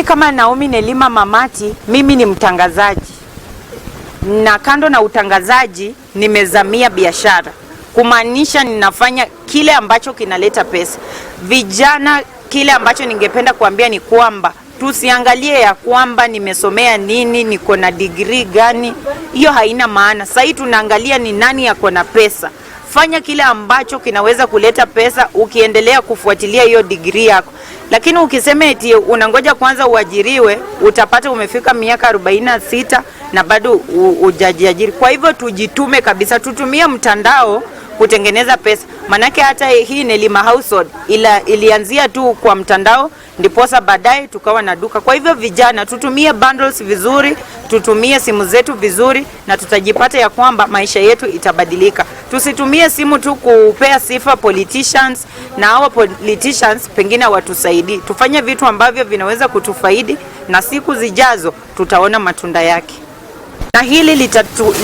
Mimi kama Naomi Nelima Mamati, mimi ni mtangazaji. Na kando na utangazaji, nimezamia biashara. Kumaanisha ninafanya kile ambacho kinaleta pesa. Vijana, kile ambacho ningependa kuambia ni kwamba tusiangalie ya kwamba nimesomea nini, niko na degree gani. Hiyo haina maana. Sasa tunaangalia ni nani yako na pesa. Fanya kile ambacho kinaweza kuleta pesa ukiendelea kufuatilia hiyo degree yako. Lakini ukisema eti unangoja kwanza uajiriwe, utapata umefika miaka 46 na bado hujajiajiri. Kwa hivyo tujitume kabisa, tutumie mtandao kutengeneza pesa. Manake hata hii Nelima Household ilianzia tu kwa mtandao, ndiposa baadaye tukawa na duka. Kwa hivyo vijana, tutumie bundles vizuri, tutumie simu zetu vizuri, na tutajipata ya kwamba maisha yetu itabadilika. Tusitumie simu tu kupea sifa politicians, na hawa politicians pengine watusaidie. Tufanye vitu ambavyo vinaweza kutufaidi, na siku zijazo tutaona matunda yake. Na hili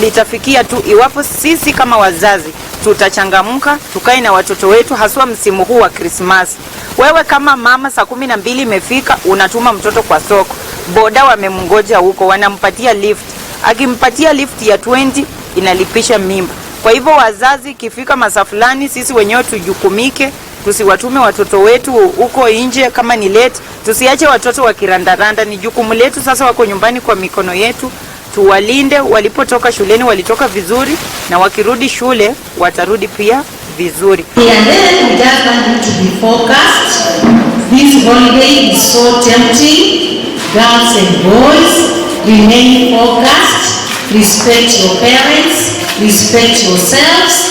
litafikia tu iwapo sisi kama wazazi tutachangamka, tukae na watoto wetu, haswa msimu huu wa Christmas. Wewe kama mama, saa 12 imefika, unatuma mtoto kwa soko. Boda wamemngoja huko, wanampatia lift. Akimpatia lift ya 20 inalipisha mimba. Kwa hivyo wazazi, kifika masaa fulani, sisi wenyewe tujukumike, tusiwatume watoto wetu huko nje kama ni late. Tusiache watoto wakirandaranda, ni jukumu letu sasa, wako nyumbani kwa mikono yetu. Tuwalinde, walipotoka shuleni walitoka vizuri, na wakirudi shule watarudi pia vizuri. And then we just want you to be focused. This holiday is so tempting. Girls and boys, remain focused. Respect your parents. Respect yourselves.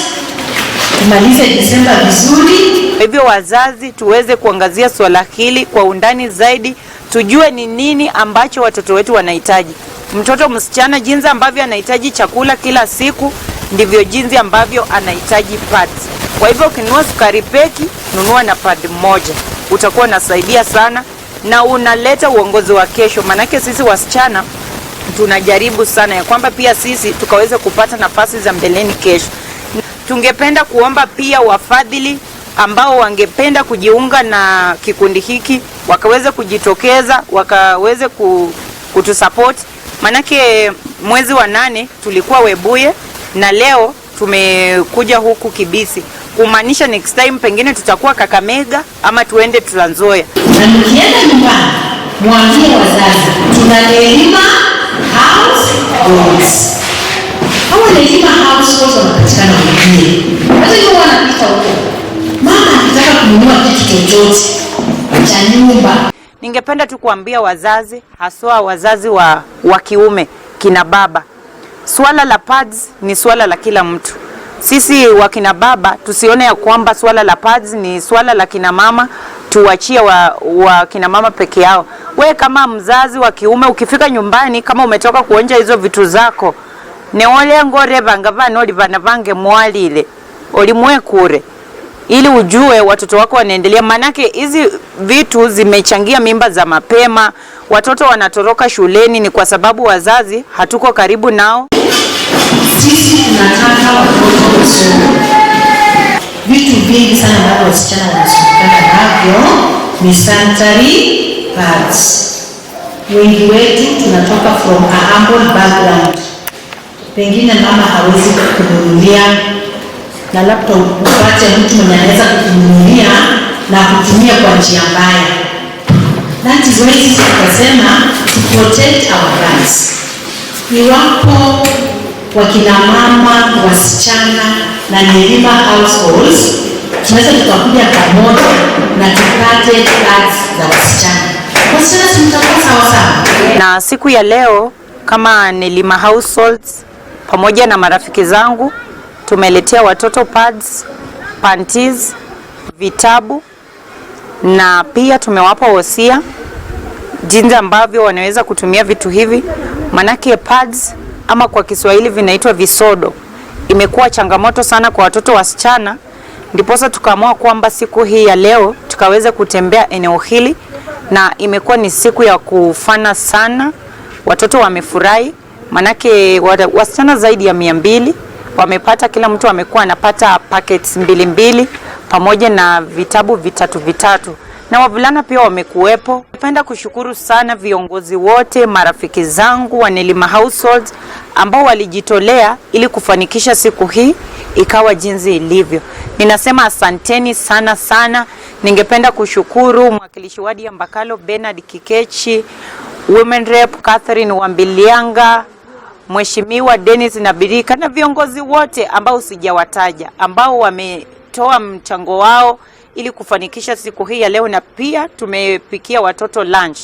Tumalize Desemba vizuri. Kwa hivyo wazazi, tuweze kuangazia swala hili kwa undani zaidi, tujue ni nini ambacho watoto wetu wanahitaji. Mtoto msichana jinsi ambavyo anahitaji chakula kila siku, ndivyo jinsi ambavyo anahitaji pads. Kwa hivyo ukinunua sukari peki, nunua na pad moja. Utakuwa unasaidia sana, na unaleta uongozi wa kesho. Manake sisi wasichana tunajaribu sana ya kwamba pia sisi tukaweza kupata nafasi za mbeleni kesho. Tungependa kuomba pia wafadhili ambao wangependa kujiunga na kikundi hiki, wakaweze kujitokeza, wakaweze kutusupport. Manake mwezi wa 8 tulikuwa Webuye, na leo tumekuja huku Kibisi. Kumaanisha next time pengine tutakuwa Kakamega ama tuende Trans Nzoia. Na mkienda nyumbani, mwambie wazazi, tuna Nelima Households. Hawa Nelima Households wanapatikana mjini. Hata hiyo wanapita huko. Mama anataka kununua kitu chochote cha nyumba. Ningependa tu kuambia wazazi, haswa wazazi wa kiume, kina baba, swala la pads ni swala la kila mtu. Sisi wakina baba tusione ya kwamba swala la pads ni swala la kina mama, tuachie wa kina mama peke yao. We kama mzazi wa kiume, ukifika nyumbani kama umetoka kuonja hizo vitu zako, neole ngore banga vanoli vana vange mwalile olimwe kure, ili ujue watoto wako wanaendelea. Manake hizi vitu zimechangia mimba za mapema, watoto wanatoroka shuleni, ni kwa sababu wazazi hatuko karibu nao. Sisi tunataka watoto kusoma. Vitu vingi sana ambavyo wasichana wanasumbuka navyo ni sanitary pads. Wengi wetu tunatoka from a humble background. Pengine mama hawezi kukununulia, na laptop upate mtu mwenye anaweza kukununulia na kutumia kwa njia mbaya. That is why sisi tukasema to protect our rights. Iwapo wakina mama, wasichana na Nelima Households, tunaweza tukakuja pamoja na tupate pads za wasichana. Wasichana si mtakuwa sawa sawa. Na siku ya leo kama Nelima Households pamoja na marafiki zangu tumeletea watoto pads, panties, vitabu, na pia tumewapa wosia jinsi ambavyo wanaweza kutumia vitu hivi. Manake pads ama kwa Kiswahili vinaitwa visodo imekuwa changamoto sana kwa watoto wasichana, ndiposa tukaamua kwamba siku hii ya leo tukaweza kutembea eneo hili, na imekuwa ni siku ya kufana sana. Watoto wamefurahi, manake wasichana zaidi ya 200 wamepata, kila mtu amekuwa anapata packets 2 pamoja na vitabu 3, na wavulana pia wamekuwepo. Napenda kushukuru sana viongozi wote, marafiki zangu wa Nelima Households ambao walijitolea ili kufanikisha siku hii ikawa jinsi ilivyo. Ninasema asanteni sana sana. Ningependa kushukuru mwakilishi wadi ya Mbakalo Bernard Kikechi, Women Rep Catherine Wambilianga, Mheshimiwa Dennis Nabirika na viongozi wote ambao sijawataja ambao wametoa mchango wao ili kufanikisha siku hii ya leo, na pia tumepikia watoto lunch.